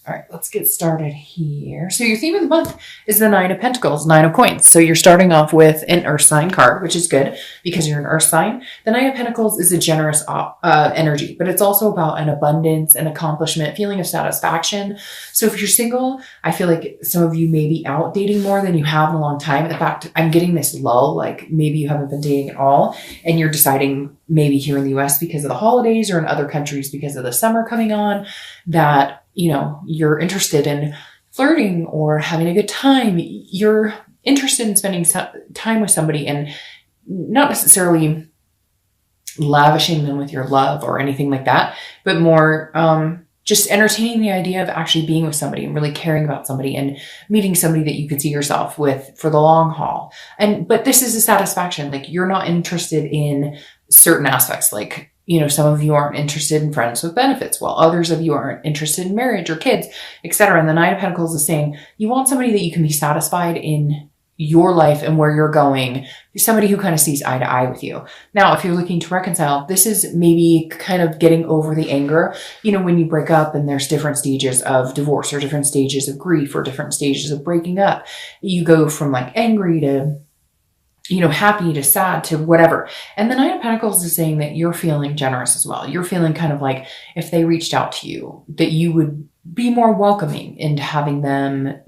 All right, let's get started here. So your theme of the month is the Nine of Pentacles, Nine of Coins. So you're starting off with an Earth sign card, which is good because you're an Earth sign. The Nine of Pentacles is a generous energy, but it's also about an abundance, an accomplishment, feeling of satisfaction. So if you're single, I feel like some of you may be out dating more than you have in a long time. In fact, I'm getting this lull, like maybe you haven't been dating at all and you're deciding maybe here in the US because of the holidays or in other countries because of the summer coming on that you're interested in flirting or having a good time. You're interested in spending time with somebody and not necessarily lavishing them with your love or anything like that, but more just entertaining the idea of actually being with somebody and really caring about somebody and meeting somebody that you could see yourself with for the long haul. But this is a satisfaction. Like you're not interested in certain aspects, like some of you aren't interested in friends with benefits, while others of you aren't interested in marriage or kids, etc. And the Nine of Pentacles is saying you want somebody that you can be satisfied in your life and where you're going, somebody who kind of sees eye to eye with you. Now, if you're looking to reconcile, this is maybe kind of getting over the anger. When you break up and there's different stages of divorce or different stages of grief or different stages of breaking up, you go from like angry to happy to sad to whatever. And the Nine of Pentacles is saying that you're feeling generous as well. You're feeling kind of like if they reached out to you, that you would be more welcoming into having them,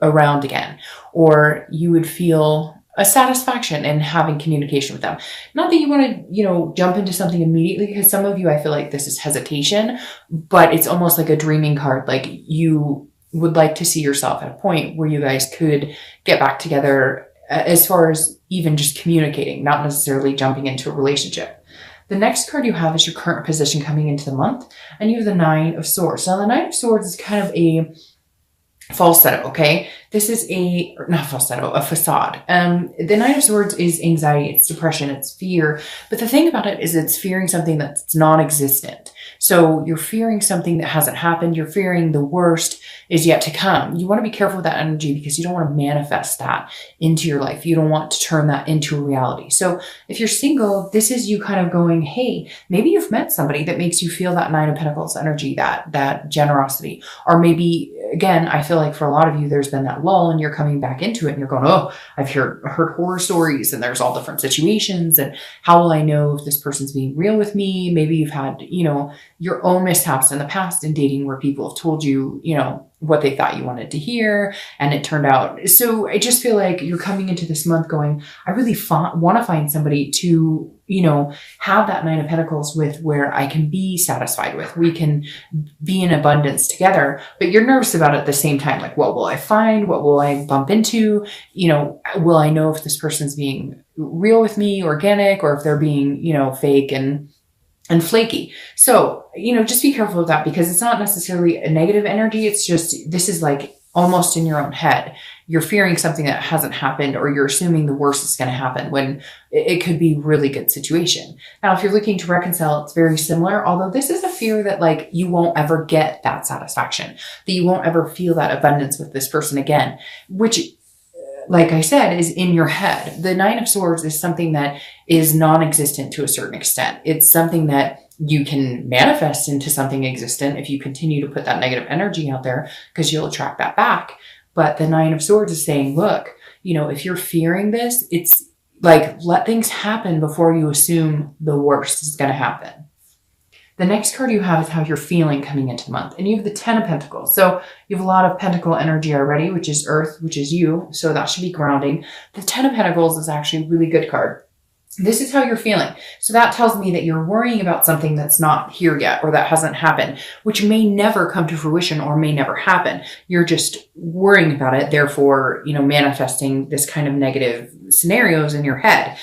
around again, or you would feel a satisfaction in having communication with them. Not that you want to, jump into something immediately, because some of you, I feel like this is hesitation, but it's almost like a dreaming card. Like you would like to see yourself at a point where you guys could get back together as far as even just communicating, not necessarily jumping into a relationship. The next card you have is your current position coming into the month, and you have the Nine of Swords. Now, the Nine of Swords is kind of a falsetto, okay? This is not falsetto, a facade. The Nine of Swords is anxiety, it's depression, it's fear. But the thing about it is it's fearing something that's non-existent. So you're fearing something that hasn't happened. You're fearing the worst is yet to come. You want to be careful with that energy because you don't want to manifest that into your life. You don't want to turn that into a reality. So if you're single, this is you kind of going, hey, maybe you've met somebody that makes you feel that Nine of Pentacles energy, that generosity. Or maybe, again, I feel like for a lot of you, there's been that lull and you're coming back into it and you're going, oh, I've heard horror stories and there's all different situations. And how will I know if this person's being real with me? Maybe you've had, your own mishaps in the past in dating where people have told you, what they thought you wanted to hear and it turned out. So I just feel like you're coming into this month going, I really want to find somebody to, have that Nine of Pentacles with, where I can be satisfied with. We can be in abundance together, but you're nervous about it at the same time. Like, what will I find? What will I bump into? Will I know if this person's being real with me, organic, or if they're being, fake and flaky. So, just be careful of that because it's not necessarily a negative energy. It's just, this is like almost in your own head. You're fearing something that hasn't happened, or you're assuming the worst is going to happen when it could be a really good situation. Now, if you're looking to reconcile, it's very similar, although this is a fear that like you won't ever get that satisfaction, that you won't ever feel that abundance with this person again, which, like I said, is in your head. The Nine of Swords is something that is non-existent to a certain extent. It's something that you can manifest into something existent if you continue to put that negative energy out there, because you'll attract that back. But the Nine of Swords is saying, look, if you're fearing this, it's like, let things happen before you assume the worst is going to happen. The next card you have is how you're feeling coming into the month. And you have the Ten of Pentacles. So you have a lot of pentacle energy already, which is Earth, which is you. So that should be grounding. The Ten of Pentacles is actually a really good card. This is how you're feeling. So that tells me that you're worrying about something that's not here yet, or that hasn't happened, which may never come to fruition or may never happen. You're just worrying about it. Therefore, manifesting this kind of negative scenarios in your head.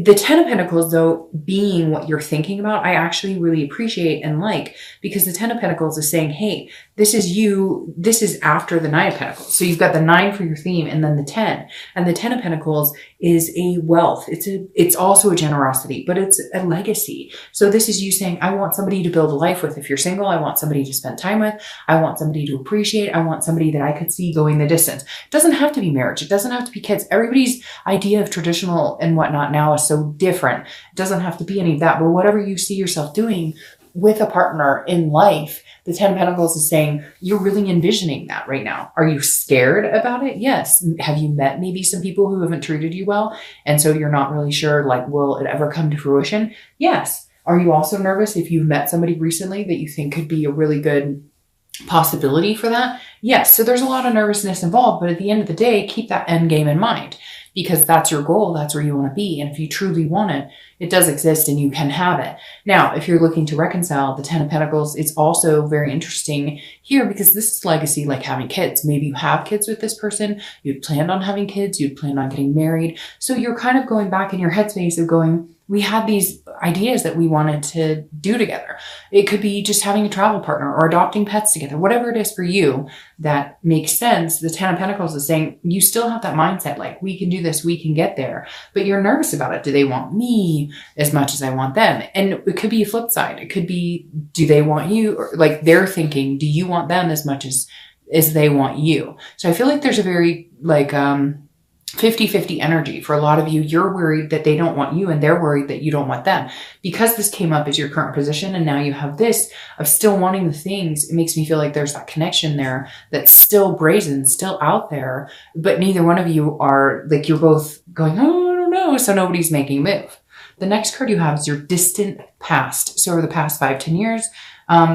The Ten of Pentacles, though, being what you're thinking about, I actually really appreciate and like, because the Ten of Pentacles is saying, hey, this is you. This is after the Nine of Pentacles. So you've got the 9 for your theme and then the 10. And the Ten of Pentacles is a wealth. It's also a generosity, but it's a legacy. So this is you saying, I want somebody to build a life with. If you're single, I want somebody to spend time with. I want somebody to appreciate. I want somebody that I could see going the distance. It doesn't have to be marriage. It doesn't have to be kids. Everybody's idea of traditional and whatnot now is so different. It doesn't have to be any of that, but whatever you see yourself doing with a partner in life, The 10 of Pentacles is saying you're really envisioning that right now. Are you scared about it? Yes. Have you met maybe some people who haven't treated you well? And so you're not really sure, like, will it ever come to fruition? Yes. Are you also nervous if you've met somebody recently that you think could be a really good possibility for that? Yes. So there's a lot of nervousness involved, but at the end of the day, keep that end game in mind, because that's your goal. That's where you want to be. And if you truly want it, it does exist and you can have it. Now, if you're looking to reconcile, the 10 of Pentacles, it's also very interesting here because this is legacy, like having kids. Maybe you have kids with this person. You'd planned on having kids. You'd planned on getting married. So you're kind of going back in your headspace of going, we had these ideas that we wanted to do together. It could be just having a travel partner or adopting pets together, whatever it is for you that makes sense. The 10 of Pentacles is saying you still have that mindset, like we can do this, we can get there, but you're nervous about it. Do they want me as much as I want them? And it could be a flip side. It could be, do they want you? Or like they're thinking, do you want them as much as they want you? So I feel like there's a very like, 50-50 energy for a lot of you. You're worried that they don't want you and they're worried that you don't want them. Because this came up as your current position and now you have this of still wanting the things, it makes me feel like there's that connection there that's still brazen, still out there, but neither one of you are like, you're both going, oh, I don't know. So nobody's making a move. The next card you have is your distant past. So over the past 5-10 years,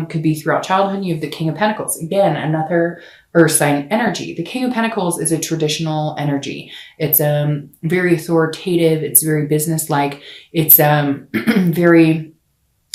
could be throughout childhood, you have the King of Pentacles. Again, another Earth sign energy. The King of Pentacles is a traditional energy. It's very authoritative. It's very business-like. It's very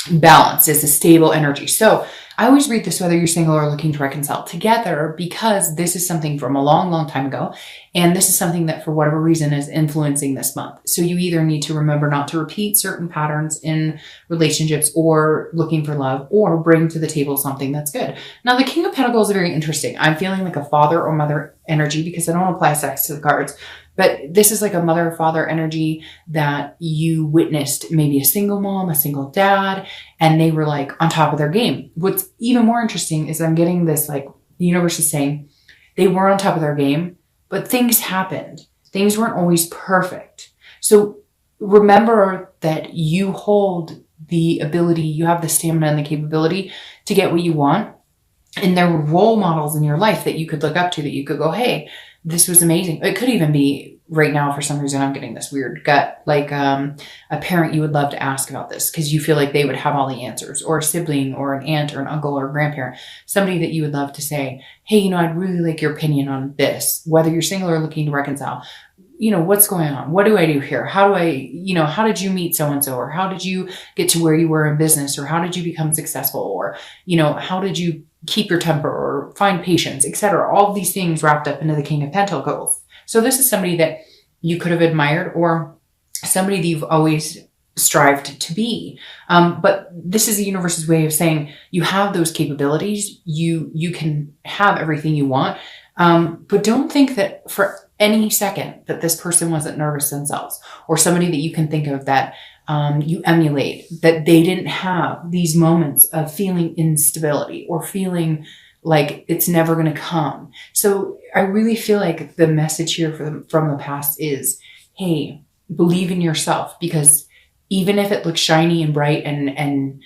balanced. It's a stable energy. So I always read this whether you're single or looking to reconcile together, because this is something from a long, long time ago. And this is something that for whatever reason is influencing this month. So you either need to remember not to repeat certain patterns in relationships or looking for love, or bring to the table something that's good. Now, the King of Pentacles is very interesting. I'm feeling like a father or mother energy because I don't apply sex to the cards. But this is like a mother or father energy that you witnessed, maybe a single mom, a single dad, and they were like on top of their game. What's even more interesting is I'm getting this, like the universe is saying they were on top of their game, but things happened. Things weren't always perfect. So remember that you hold the ability, you have the stamina and the capability to get what you want. And there were role models in your life that you could look up to, that you could go, hey, this was amazing. It could even be right now, for some reason, I'm getting this weird gut, like a parent you would love to ask about this because you feel like they would have all the answers, or a sibling or an aunt or an uncle or a grandparent, somebody that you would love to say, hey, you know, I'd really like your opinion on this, whether you're single or looking to reconcile. You know, what's going on? What do I do here? How do I, you know, how did you meet so-and-so? Or how did you get to where you were in business? Or how did you become successful? Or, you know, how did you keep your temper or find patience, etc.? All of these things wrapped up into the King of Pentacles. So this is somebody that you could have admired, or somebody that you've always strived to be. But this is the universe's way of saying you have those capabilities. You can have everything you want. But don't think that for any second that this person wasn't nervous themselves, or somebody that you can think of that you emulate, that they didn't have these moments of feeling instability or feeling like it's never going to come. So I really feel like the message here from the past is, hey, believe in yourself, because even if it looks shiny and bright and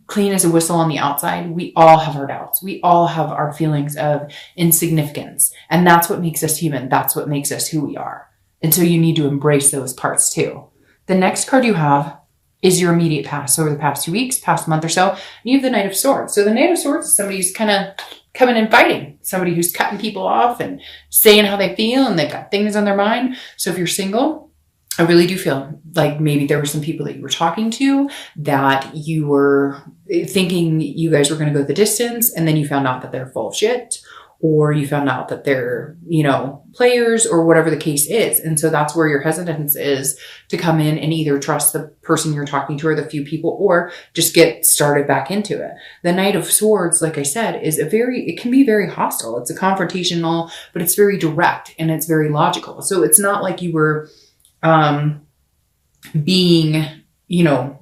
clean as a whistle on the outside, we all have our doubts. We all have our feelings of insignificance. And that's what makes us human. That's what makes us who we are. And so you need to embrace those parts too. The next card you have is your immediate past. So over the past 2 weeks, past month or so, you have the Knight of Swords. So the Knight of Swords is somebody who's kind of coming and fighting, somebody who's cutting people off and saying how they feel, and they've got things on their mind. So if you're single, I really do feel like maybe there were some people that you were talking to that you were thinking you guys were going to go the distance, and then you found out that they're full of shit, or you found out that they're, you know, players, or whatever the case is. And so that's where your hesitance is to come in and either trust the person you're talking to or the few people, or just get started back into it. The Knight of Swords, like I said, is it can be very hostile. It's a confrontational, but it's very direct and it's very logical. So it's not like you were being, you know,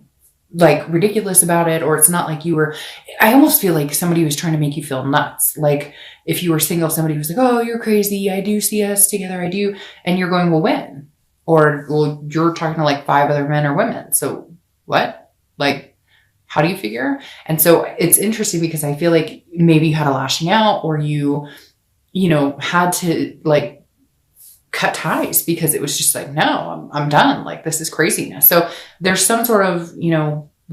like ridiculous about it, or it's not like you were, I almost feel like somebody was trying to make you feel nuts. Like if you were single, somebody was like, oh, you're crazy. I do see us together. I do. And you're going, well, when? Or, well, you're talking to like 5 other men or women. So what? Like, how do you figure? And so it's interesting because I feel like maybe you had a lashing out, or you had to like cut ties because it was just like, no, I'm done. Like, this is craziness. So there's some sort of,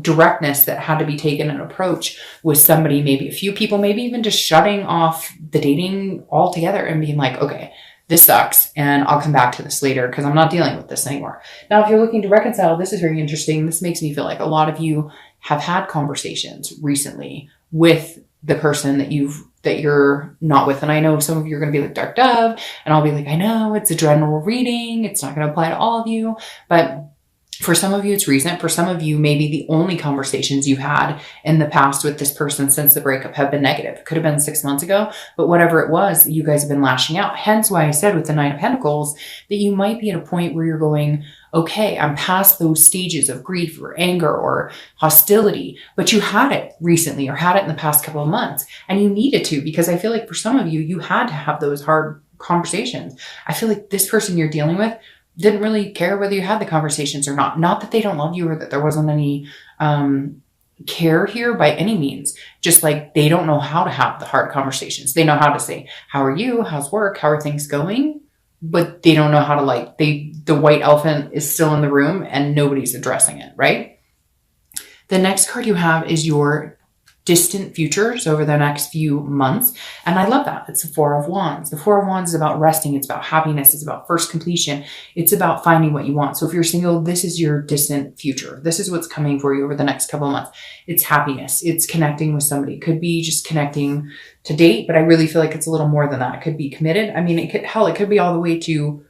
directness that had to be taken, an approach with somebody, maybe a few people, maybe even just shutting off the dating altogether and being like, okay, this sucks and I'll come back to this later because I'm not dealing with this anymore. Now, if you're looking to reconcile, this is very interesting. This makes me feel like a lot of you have had conversations recently with the person that you're not with. And I know some of you are going to be like, Dark Dove, and I'll be like, I know it's a general reading. It's not going to apply to all of you, but for some of you, it's recent. For some of you, maybe the only conversations you had in the past with this person since the breakup have been negative. It could have been 6 months ago, but whatever it was, you guys have been lashing out. Hence why I said with the Nine of Pentacles that you might be at a point where you're going, okay, I'm past those stages of grief or anger or hostility, but you had it recently or had it in the past couple of months, and you needed to, because I feel like for some of you, you had to have those hard conversations. I feel like this person you're dealing with didn't really care whether you had the conversations or not. Not that they don't love you or that there wasn't any care here by any means. Just like they don't know how to have the hard conversations. They know how to say, how are you? How's work? How are things going? But they don't know how to the white elephant is still in the room and nobody's addressing it, right? The next card you have is your distant futures over the next few months. And I love that. It's the Four of Wands. The Four of Wands is about resting. It's about happiness. It's about first completion. It's about finding what you want. So if you're single, this is your distant future. This is what's coming for you over the next couple of months. It's happiness. It's connecting with somebody. It could be just connecting to date, but I really feel like it's a little more than that. It could be committed. I mean, it could be all the way to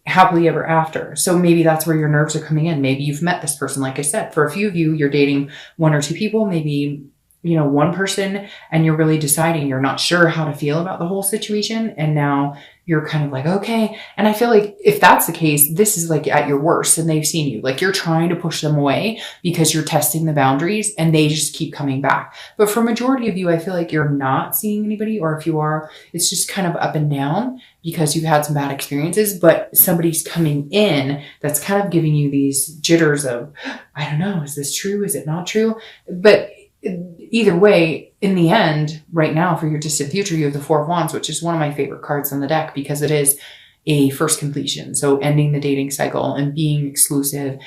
happily ever after. So maybe that's where your nerves are coming in. Maybe you've met this person. Like I said, for a few of you, you're dating one or two people, maybe one person, and you're really deciding, you're not sure how to feel about the whole situation. And now you're kind of like, okay. And I feel like if that's the case, this is like at your worst and they've seen you, like you're trying to push them away because you're testing the boundaries and they just keep coming back. But for majority of you, I feel like you're not seeing anybody, or if you are, it's just kind of up and down because you've had some bad experiences, but somebody's coming in that's kind of giving you these jitters of, I don't know, is this true? Is it not true? But either way, in the end, right now for your distant future, you have the Four of Wands, which is one of my favorite cards on the deck because it is a first completion. So ending the dating cycle and being exclusive,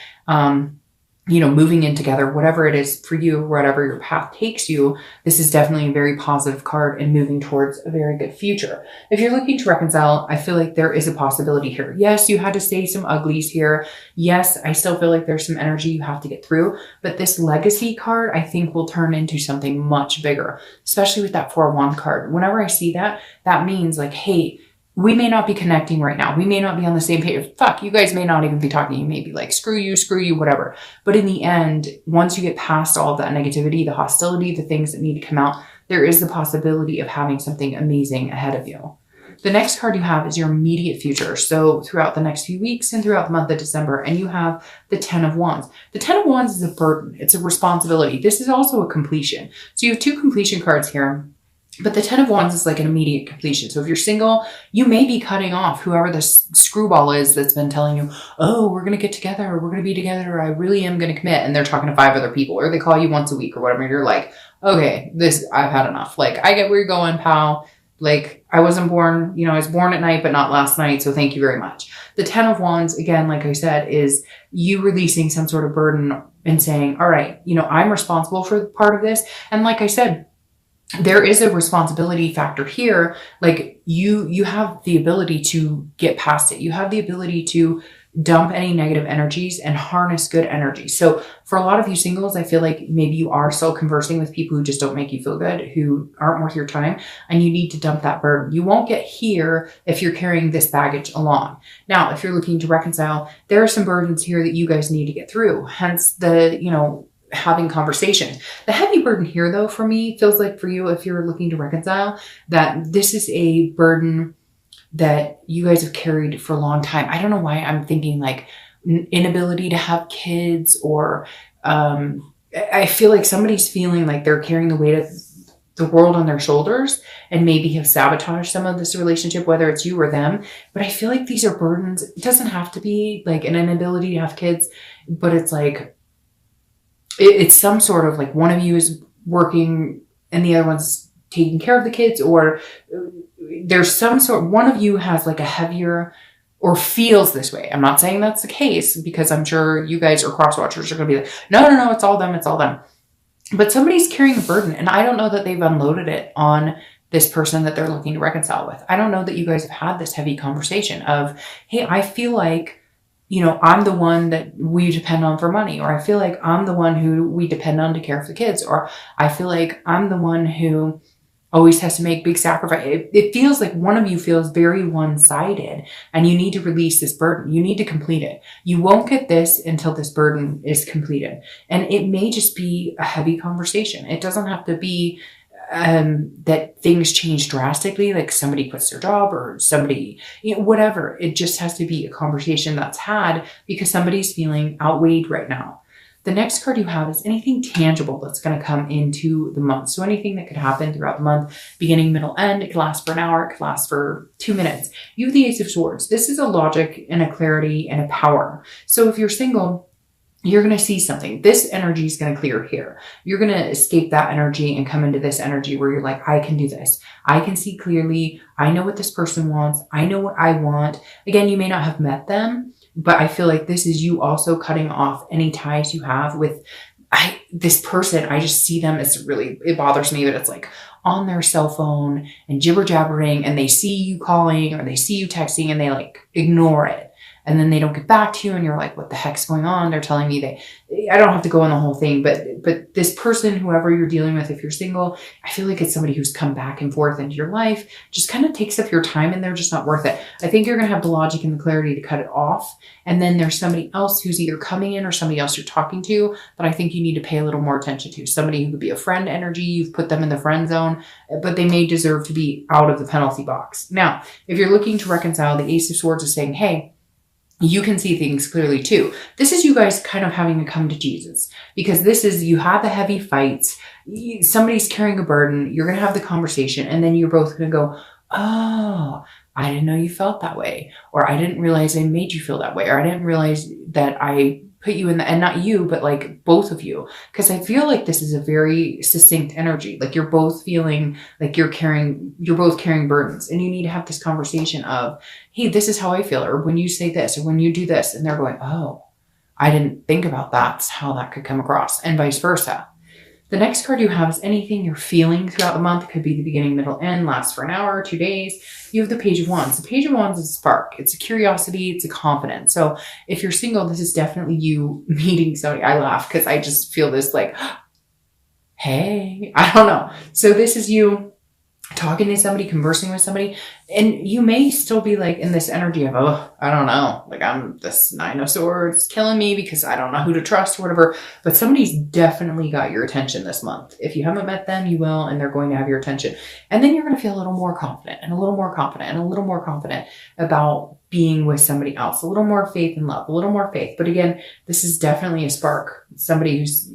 moving in together, whatever it is for you, whatever your path takes you, this is definitely a very positive card and moving towards a very good future. If you're looking to reconcile, I feel like there is a possibility here. Yes, you had to say some uglies here. Yes, I still feel like there's some energy you have to get through, but this legacy card, I think, will turn into something much bigger, especially with that Four of Wands card. Whenever I see that, that means like, hey, we may not be connecting right now. We may not be on the same page. Fuck, you guys may not even be talking. You may be like, screw you, whatever. But in the end, once you get past all of that negativity, the hostility, the things that need to come out, there is the possibility of having something amazing ahead of you. The next card you have is your immediate future. So throughout the next few weeks and throughout the month of December, and you have the Ten of Wands. The Ten of Wands is a burden. It's a responsibility. This is also a completion. So you have two completion cards here. But the Ten of Wands is like an immediate completion. So if you're single, you may be cutting off whoever this screwball is that's been telling you, oh, we're going to get together, or we're going to be together, or I really am going to commit. And they're talking to 5 other people, or they call you once a week or whatever. And you're like, okay, I've had enough. Like, I get where you're going, pal. Like, I wasn't born, I was born at night, but not last night. So thank you very much. The Ten of Wands, again, like I said, is you releasing some sort of burden and saying, all right, I'm responsible for part of this. And like I said, there is a responsibility factor here. Like you have the ability to get past it. You have the ability to dump any negative energies and harness good energy. So for a lot of you singles, I feel like maybe you are still conversing with people who just don't make you feel good, who aren't worth your time, and you need to dump that burden. You won't get here if you're carrying this baggage along. Now, if you're looking to reconcile, there are some burdens here that you guys need to get through. Hence the, having conversation. The heavy burden here, though, for me, feels like for you, if you're looking to reconcile, that this is a burden that you guys have carried for a long time. I don't know why I'm thinking like inability to have kids, or I feel like somebody's feeling like they're carrying the weight of the world on their shoulders and maybe have sabotaged some of this relationship, whether it's you or them. But I feel like these are burdens. It doesn't have to be like an inability to have kids, but it's like, it's some sort of like one of you is working and the other one's taking care of the kids, or there's some sort, one of you has like a heavier or feels this way. I'm not saying that's the case, because I'm sure you guys or cross watchers are going to be like, no, it's all them. It's all them. But somebody's carrying a burden, and I don't know that they've unloaded it on this person that they're looking to reconcile with. I don't know that you guys have had this heavy conversation of, hey, I feel like, I'm the one that we depend on for money, or I feel like I'm the one who we depend on to care for the kids, or I feel like I'm the one who always has to make big sacrifice. It feels like one of you feels very one-sided, and you need to release this burden. You need to complete it. You won't get this until this burden is completed. And it may just be a heavy conversation. It doesn't have to be that things change drastically, like somebody quits their job or somebody, whatever. It just has to be a conversation that's had because somebody's feeling outweighed right now. The next card you have is anything tangible that's going to come into the month. So anything that could happen throughout the month, beginning, middle, end. It could last for an hour. It could last for 2 minutes. You have the Ace of Swords. This is a logic and a clarity and a power. So if you're single, you're going to see something. This energy is going to clear here. You're going to escape that energy and come into this energy where you're like, I can do this. I can see clearly. I know what this person wants. I know what I want. Again, you may not have met them, but I feel like this is you also cutting off any ties you have with this person. I just see them as really, it bothers me that it's like on their cell phone and jibber jabbering, and they see you calling or they see you texting and they like ignore it. And then they don't get back to you and you're like, what the heck's going on? They're telling me I don't have to go on the whole thing, but this person, whoever you're dealing with, if you're single, I feel like it's somebody who's come back and forth into your life, just kind of takes up your time and they're just not worth it. I think you're going to have the logic and the clarity to cut it off. And then there's somebody else who's either coming in or somebody else you're talking to that I think you need to pay a little more attention to. Somebody who could be a friend energy. You've put them in the friend zone, but they may deserve to be out of the penalty box. Now, if you're looking to reconcile, the Ace of Swords is saying, hey, you can see things clearly too. This is you guys kind of having to come to Jesus, because this is, you have the heavy fights. Somebody's carrying a burden. You're going to have the conversation and then you're both going to go, oh, I didn't know you felt that way. Or I didn't realize I made you feel that way. Or I didn't realize that I put you in the, and not you, but like both of you. Cause I feel like this is a very succinct energy. Like you're both feeling like you're both carrying burdens, and you need to have this conversation of, hey, this is how I feel. Or when you say this, or when you do this, and they're going, oh, I didn't think about that's how that could come across, and vice versa. The next card you have is anything you're feeling throughout the month. It could be the beginning, middle, end, lasts for an hour, 2 days. You have the Page of Wands. The Page of Wands is a spark. It's a curiosity. It's a confidence. So if you're single, this is definitely you meeting somebody. I laugh because I just feel this like, hey, I don't know. So this is you talking to somebody, conversing with somebody, and you may still be like in this energy of, oh, I don't know, like I'm this Nine of Swords killing me because I don't know who to trust or whatever, but somebody's definitely got your attention this month. If you haven't met them, you will, and they're going to have your attention. And then you're going to feel a little more confident and a little more confident and a little more confident about being with somebody else, a little more faith and love, a little more faith. But again, this is definitely a spark, somebody who's,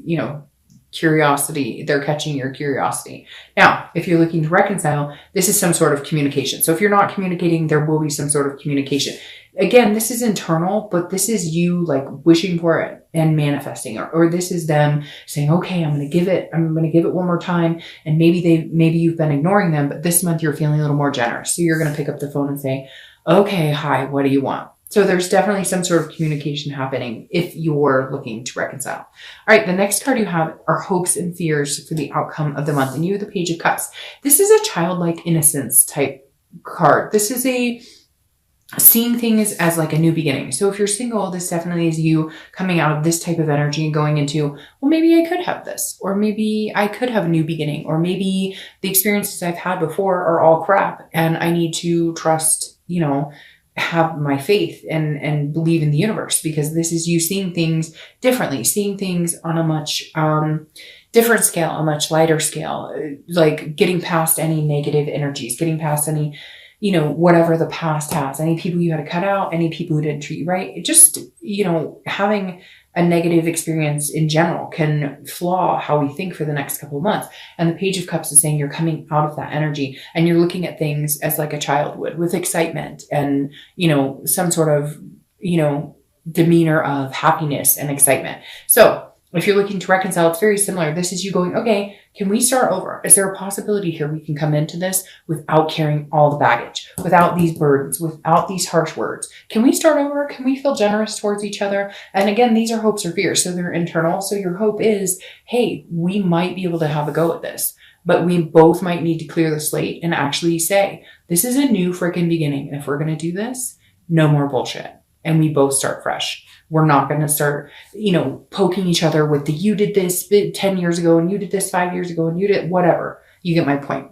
curiosity, they're catching your curiosity. Now, if you're looking to reconcile, this is some sort of communication. So if you're not communicating, there will be some sort of communication. Again, this is internal, but this is you like wishing for it and manifesting, or this is them saying, okay, I'm going to give it one more time. And maybe you've been ignoring them, but this month you're feeling a little more generous. So you're going to pick up the phone and say, okay, hi, what do you want? So there's definitely some sort of communication happening if you're looking to reconcile. All right, the next card you have are hopes and fears for the outcome of the month. And you have the Page of Cups. This is a childlike innocence type card. This is a seeing things as like a new beginning. So if you're single, this definitely is you coming out of this type of energy and going into, well, maybe I could have this, or maybe I could have a new beginning, or maybe the experiences I've had before are all crap and I need to trust, have my faith and believe in the universe, because this is you seeing things differently, seeing things on a much different scale, a much lighter scale, like getting past any negative energies, getting past any, whatever the past has, any people you had to cut out, any people who didn't treat you right. It just, having a negative experience in general can flaw how we think for the next couple of months. And the Page of Cups is saying you're coming out of that energy and you're looking at things as like a child would, with excitement and, some sort of, demeanor of happiness and excitement. So If you're looking to reconcile, it's very similar. This is you going, okay, can we start over? Is there a possibility here we can come into this without carrying all the baggage, without these burdens, without these harsh words? Can we start over? Can we feel generous towards each other? And again, these are hopes or fears. So they're internal. So your hope is, hey, we might be able to have a go at this, but we both might need to clear the slate and actually say, this is a new freaking beginning. And if we're going to do this, no more bullshit. And we both start fresh. We're not going to start, poking each other with you did this 10 years ago and you did this 5 years ago and you did whatever. You get my point.